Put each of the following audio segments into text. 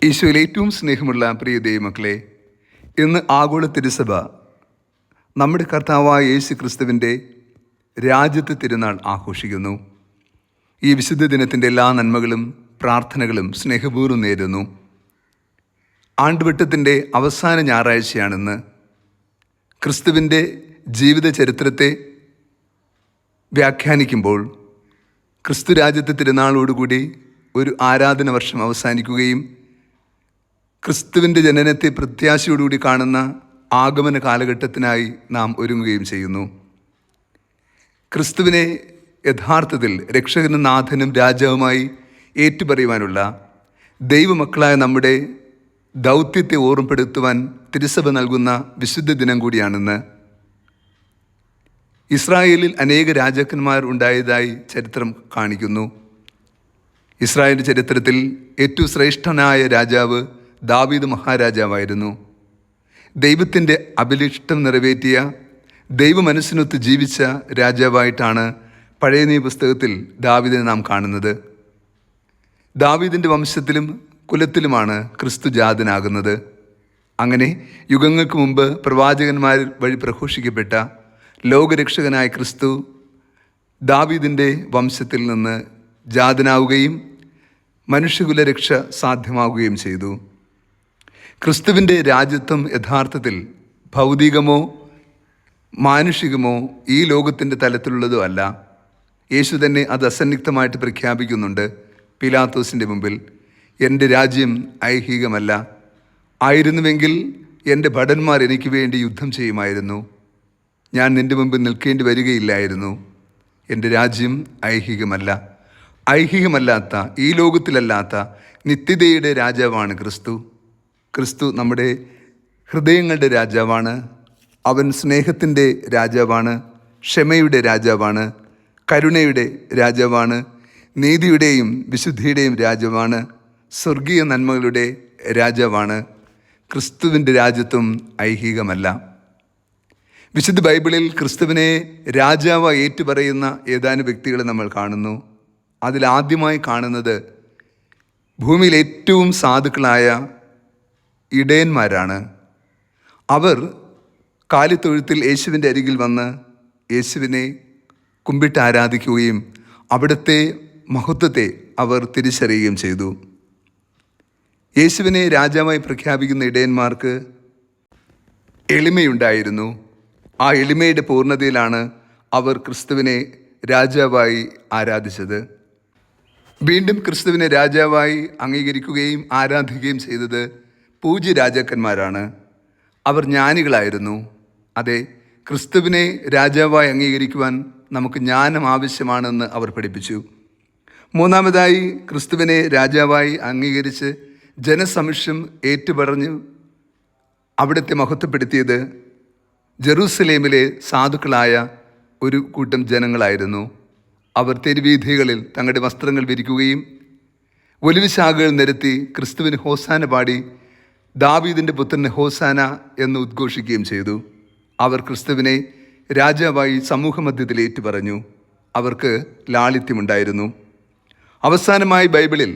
ഈശോയിൽ ഏറ്റവും സ്നേഹമുള്ള പ്രിയ ദൈവമക്കളെ, ഇന്ന് ആഗോള തിരുസഭ നമ്മുടെ കർത്താവായ യേശു ക്രിസ്തുവിൻ്റെ രാജ്യത്തെ തിരുനാൾ ആഘോഷിക്കുന്നു. ഈ വിശുദ്ധ ദിനത്തിൻ്റെ എല്ലാ നന്മകളും പ്രാർത്ഥനകളും സ്നേഹപൂർവ്വം നേരുന്നു. ആണ്ടുവട്ടത്തിൻ്റെ അവസാന ഞായറാഴ്ചയാണെന്ന്. ക്രിസ്തുവിൻ്റെ ജീവിത ചരിത്രത്തെ വ്യാഖ്യാനിക്കുമ്പോൾ ക്രിസ്തു രാജ്യത്തെ തിരുനാളോടുകൂടി ഒരു ആരാധന വർഷം അവസാനിക്കുകയും ക്രിസ്തുവിൻ്റെ ജനനത്തെ പ്രത്യാശയോടുകൂടി കാണുന്ന ആഗമന കാലഘട്ടത്തിനായി നാം ഒരുങ്ങുകയും ചെയ്യുന്നു. ക്രിസ്തുവിനെ യഥാർത്ഥത്തിൽ രക്ഷകനും നാഥനും രാജാവുമായി ഏറ്റുപറയുവാനുള്ള ദൈവമക്കളായ നമ്മുടെ ദൗത്യത്തെ ഓർമ്മപ്പെടുത്തുവാൻ തിരുസഭ നൽകുന്ന വിശുദ്ധ ദിനം കൂടിയാണെന്ന്. ഇസ്രായേലിൽ അനേക രാജാക്കന്മാർ ഉണ്ടായതായി ചരിത്രം കാണിക്കുന്നു. ഇസ്രായേൽ ചരിത്രത്തിൽ ഏറ്റവും ശ്രേഷ്ഠനായ രാജാവ് ദാവീദ് മഹാരാജാവായിരുന്നു. ദൈവത്തിൻ്റെ അഭിലിഷ്ടം നിറവേറ്റിയ ദൈവമനസ്സിനൊത്ത് ജീവിച്ച രാജാവായിട്ടാണ് പഴയ നിയമ പുസ്തകത്തിൽ ദാവീദിനെ നാം കാണുന്നത്. ദാവീദിൻ്റെ വംശത്തിലും കുലത്തിലുമാണ് ക്രിസ്തു ജാതനാകുന്നത്. അങ്ങനെ യുഗങ്ങൾക്ക് മുമ്പ് പ്രവാചകന്മാർ വഴി പ്രഘോഷിക്കപ്പെട്ട ലോകരക്ഷകനായ ക്രിസ്തു ദാവീദിൻ്റെ വംശത്തിൽ നിന്ന് ജാതനാവുകയും മനുഷ്യകുല രക്ഷ സാധ്യമാവുകയും ചെയ്തു. ക്രിസ്തുവിൻ്റെ രാജ്യത്വം യഥാർത്ഥത്തിൽ ഭൗതികമോ മാനുഷികമോ ഈ ലോകത്തിൻ്റെ തലത്തിലുള്ളതോ അല്ല. യേശു തന്നെ അത് അസന്നിഗ്ധമായിട്ട് പ്രഖ്യാപിക്കുന്നുണ്ട് പീലാത്തോസിൻ്റെ മുമ്പിൽ. എൻ്റെ രാജ്യം ഐഹികമല്ല. ആയിരുന്നുവെങ്കിൽ എൻ്റെ ഭടന്മാർ എനിക്ക് വേണ്ടി യുദ്ധം ചെയ്യുമായിരുന്നു. ഞാൻ നിൻ്റെ മുമ്പിൽ നിൽക്കേണ്ടി വരികയില്ലായിരുന്നു. എൻ്റെ രാജ്യം ഐഹികമല്ല. ഐഹികമല്ലാത്ത, ഈ ലോകത്തിലല്ലാത്ത നിത്യതയുടെ രാജാവാണ് ക്രിസ്തു. ക്രിസ്തു നമ്മുടെ ഹൃദയങ്ങളുടെ രാജാവാണ്. അവൻ സ്നേഹത്തിൻ്റെ രാജാവാണ്, ക്ഷമയുടെ രാജാവാണ്, കരുണയുടെ രാജാവാണ്, നീതിയുടെയും വിശുദ്ധിയുടെയും രാജാവാണ്, സ്വർഗീയ നന്മകളുടെ രാജാവാണ്. ക്രിസ്തുവിൻ്റെ രാജ്യത്വം ഐഹികമല്ല. വിശുദ്ധ ബൈബിളിൽ ക്രിസ്തുവിനെ രാജാവായി ഏറ്റുപറയുന്ന ഏതാനും വ്യക്തികളെ നമ്മൾ കാണുന്നു. അതിലാദ്യമായി കാണുന്നത് ഭൂമിയിൽ ഏറ്റവും സാധുക്കളായ ഇടയന്മാരാണ്. അവർ കാലിത്തൊഴുത്തിൽ യേശുവിൻ്റെ അരികിൽ വന്ന് യേശുവിനെ കുമ്പിട്ട് ആരാധിക്കുകയും അവിടുത്തെ മഹത്വത്തെ അവർ തിരിച്ചറിയുകയും ചെയ്തു. യേശുവിനെ രാജാവായി പ്രഖ്യാപിക്കുന്ന ഇടയന്മാർക്ക് എളിമയുണ്ടായിരുന്നു. ആ എളിമയുടെ പൂർണ്ണതയിലാണ് അവർ ക്രിസ്തുവിനെ രാജാവായി ആരാധിച്ചത്. വീണ്ടും ക്രിസ്തുവിനെ രാജാവായി അംഗീകരിക്കുകയും ആരാധിക്കുകയും ചെയ്തത് പൂജ്യ രാജാക്കന്മാരാണ്. അവർ ജ്ഞാനികളായിരുന്നു. അതെ, ക്രിസ്തുവിനെ രാജാവായി അംഗീകരിക്കുവാൻ നമുക്ക് ജ്ഞാനം ആവശ്യമാണെന്ന് അവർ പഠിപ്പിച്ചു. മൂന്നാമതായി ക്രിസ്തുവിനെ രാജാവായി അംഗീകരിച്ച് ജനസമക്ഷം ഏറ്റുപറഞ്ഞു അവിടുത്തെ മഹത്വപ്പെടുത്തിയത് ജെറൂസലേമിലെ സാധുക്കളായ ഒരു കൂട്ടം ജനങ്ങളായിരുന്നു. അവർ തെരുവീഥികളിൽ തങ്ങളുടെ വസ്ത്രങ്ങൾ വിരിക്കുകയും ഒലിവ് ശാഖകൾ നിരത്തി ക്രിസ്തുവിന് ഹോസാന പാടി ദാവീദിൻ്റെ പുത്രന് ഹോസാന എന്ന് ഉദ്ഘോഷിക്കുകയും ചെയ്തു. അവർ ക്രിസ്തുവിനെ രാജാവായി സമൂഹമധ്യത്തിൽ ഏറ്റുപറഞ്ഞു. അവർക്ക് ലാളിത്യമുണ്ടായിരുന്നു. അവസാനമായി ബൈബിളിൽ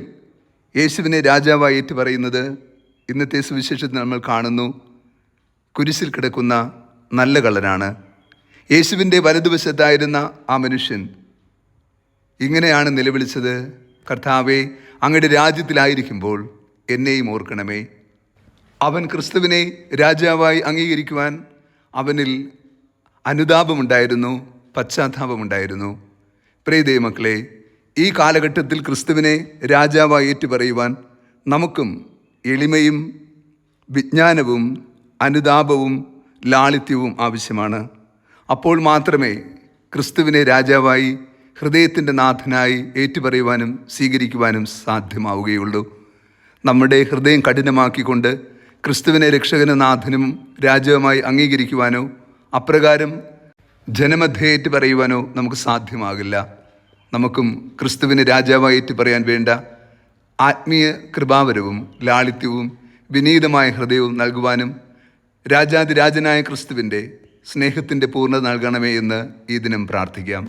യേശുവിനെ രാജാവായി ഏറ്റുപറയുന്നത് ഇന്നത്തെ സുവിശേഷത്തിൽ നമ്മൾ കാണുന്നു. കുരിശിൽ കിടക്കുന്ന നല്ല കള്ളനാണ്. യേശുവിൻ്റെ വലതുവശത്തായിരുന്ന ആ മനുഷ്യൻ ഇങ്ങനെയാണ് നിലവിളിച്ചത്: കർത്താവേ, അങ്ങയുടെ രാജ്യത്തിലായിരിക്കുമ്പോൾ എന്നെയും ഓർക്കണമേ. അവൻ ക്രിസ്തുവിനെ രാജാവായി അംഗീകരിക്കുവാൻ അവനിൽ അനുതാപമുണ്ടായിരുന്നു, പശ്ചാത്താപമുണ്ടായിരുന്നു. പ്രിയ ദൈവമക്കളെ, ഈ കാലഘട്ടത്തിൽ ക്രിസ്തുവിനെ രാജാവായി ഏറ്റുപറയുവാൻ നമുക്കും എളിമയും വിജ്ഞാനവും അനുതാപവും ലാളിത്യവും ആവശ്യമാണ്. അപ്പോൾ മാത്രമേ ക്രിസ്തുവിനെ രാജാവായി ഹൃദയത്തിൻ്റെ നാഥനായി ഏറ്റുപറയുവാനും സ്വീകരിക്കുവാനും സാധ്യമാവുകയുള്ളൂ. നമ്മുടെ ഹൃദയം കഠിനമാക്കിക്കൊണ്ട് ക്രിസ്തുവിനെ രക്ഷകനും നാഥനും രാജാവുമായി അംഗീകരിക്കുവാനോ അപ്രകാരം ജനമധ്യേ ഏറ്റുപറയുവാനോ നമുക്ക് സാധ്യമാകില്ല. നമുക്കും ക്രിസ്തുവിനെ രാജാവായി ഏറ്റുപറയാൻ വേണ്ട ആത്മീയ കൃപാവരവും ലാളിത്യവും വിനീതമായ ഹൃദയവും നൽകുവാനും രാജാതിരാജനായ ക്രിസ്തുവിൻ്റെ സ്നേഹത്തിൻ്റെ പൂർണ്ണത നൽകണമേ എന്ന് ഈ ദിനം പ്രാർത്ഥിക്കാം.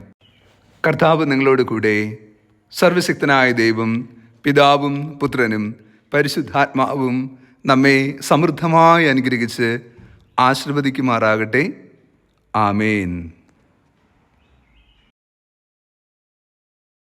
കർത്താവ് നിങ്ങളോട് കൂടെ. സർവശക്തനായ ദൈവം, പിതാവും പുത്രനും പരിശുദ്ധാത്മാവും നമ്മെ സമൃദ്ധമായി അനുഗ്രഹിച്ച് ആശീർവദിക്കുമാറാകട്ടെ. ആമേൻ.